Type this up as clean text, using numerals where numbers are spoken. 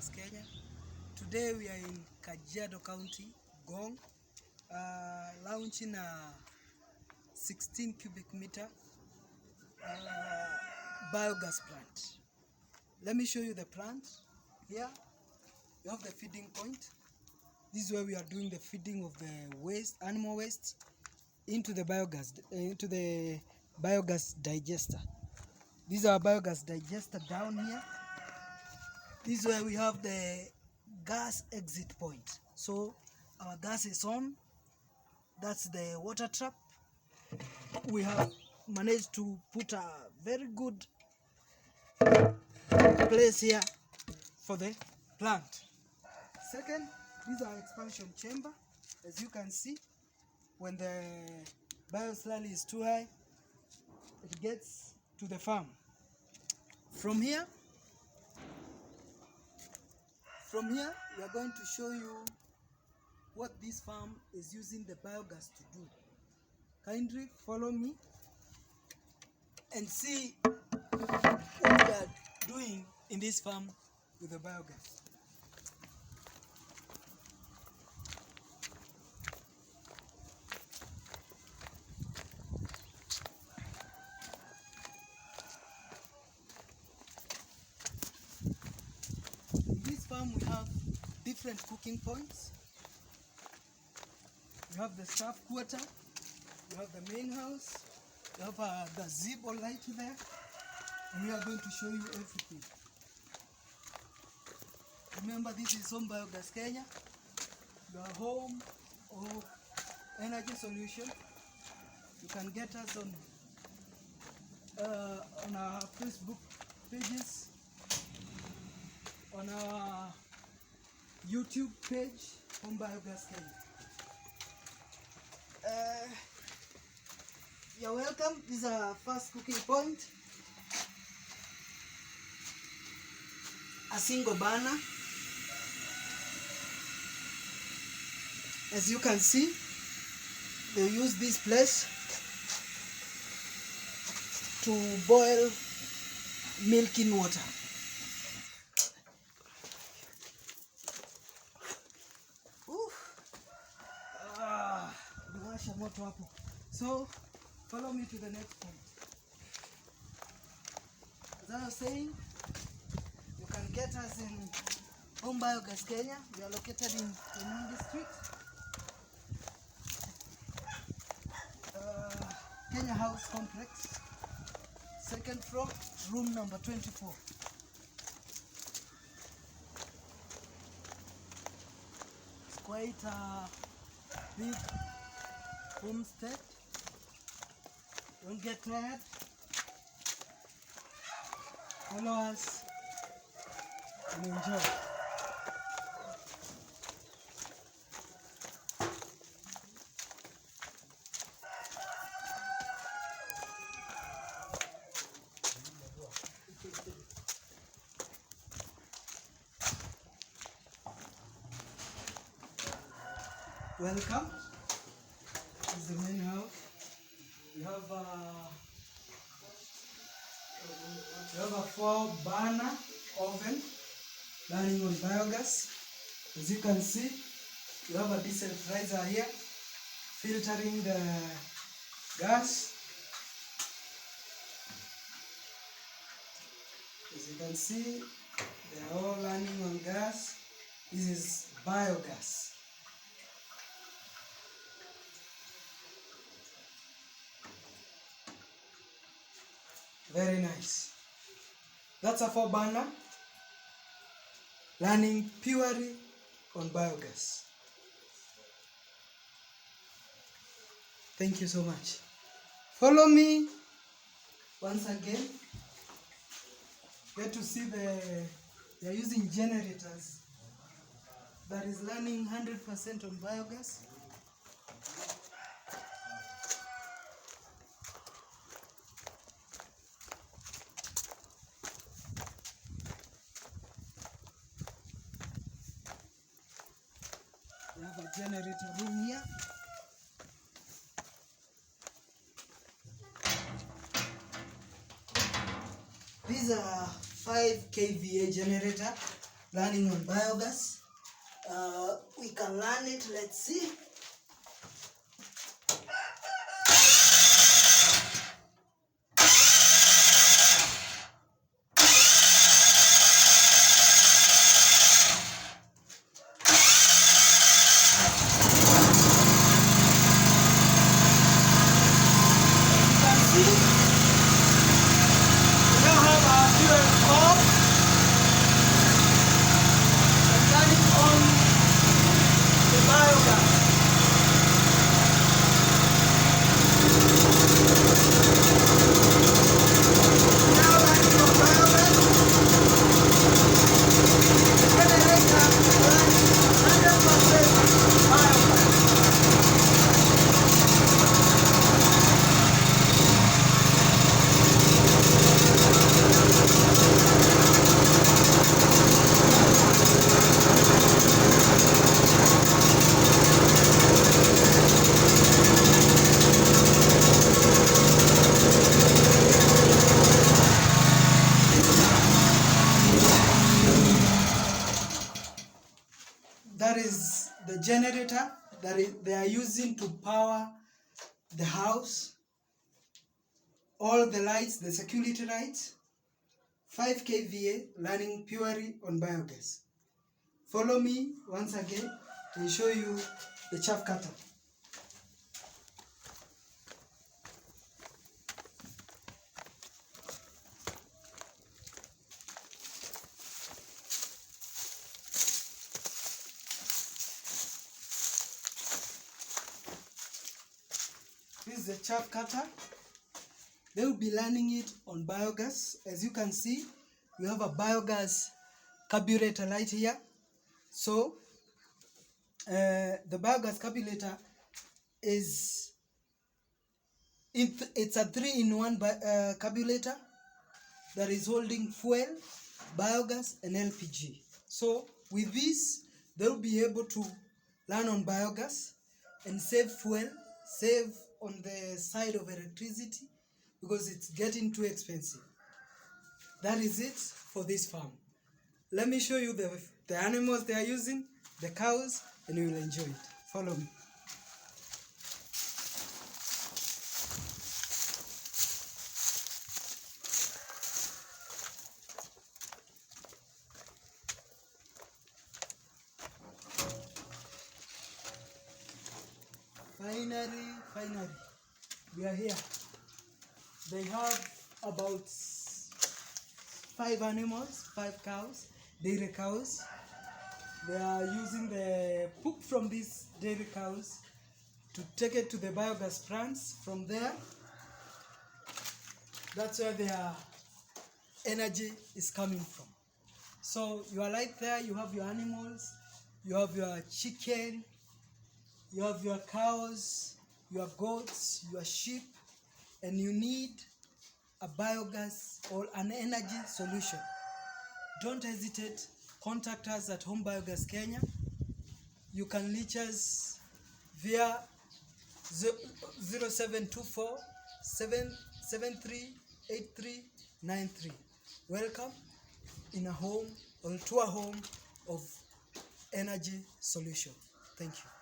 Biogas Kenya. Today we are in Kajiado County, Gong, launching a 16 cubic meter biogas plant. Let me show you the plant. Here you have the feeding point. This is where we are doing the feeding of the waste, animal waste, into the biogas digester. This is our biogas digester down here. This is where we have the gas exit point. So our gas is on. That's the water trap. We have managed to put a very good place here for the plant. Second, this is our expansion chamber. As you can see, when the bioslurry is too high, it gets to the farm. From here, we are going to show you what this farm is using the biogas to do. Kindly follow me and see what we are doing in this farm with the biogas. In this farm we have different cooking points. We have the staff quarter, we have the main house, we have a gazebo light there, and we are going to show you everything. Remember, this is Home Biogas Kenya, your home of energy solution. You can get us on our Facebook pages, on our YouTube page, Home Biogas Kenya. You're welcome. This is our first cooking point. A single burner. As you can see, they use this place to boil milk in water. So follow me to the next point. As I was saying, you can get us in Home Biogas Kenya. We are located in Koinange Street, Kenya House Complex, second floor, room number 24. It's quite a big homestead. Don't get tired. Follow us and enjoy. Welcome. This is the main house. We have a 4-burner oven running on biogas. As you can see, we have a desalinizer here filtering the gas. As you can see, they are all running on gas. This is biogas. Very nice. That's a 4-burner running purely on biogas. Thank you so much. Follow me once again. Get to see they are using generators that is running 100% on biogas. We have a generator room here. These are 5 kVA generator learning on biogas. We can learn it. Let's see. That is the generator that they are using to power the house. All the lights, the security lights, 5 kVA, running purely on biogas. Follow me once again to show you the chaff cutter. This is the chaff cutter. They will be running it on biogas. As you can see, we have a biogas carburetor light here. So the biogas carburetor is it's a 3-in-1 carburetor that is holding fuel, biogas and LPG. So with this, they'll be able to run on biogas and save fuel, save on the side of electricity, because it's getting too expensive. That is it for this farm. Let me show you the animals they are using, the cows, and you will enjoy it. Follow me. Finally, we are here. They have about 5 animals, 5 cows, dairy cows. They are using the poop from these dairy cows to take it to the biogas plants. From there, that's where their energy is coming from. So you are right there, you have your animals, you have your chicken, you have your cows, your goats, your sheep, and you need a biogas or an energy solution. Don't hesitate, contact us at Home Biogas Kenya. You can reach us via 0724 773 8393. Welcome in a home or to a home of energy solution. Thank you.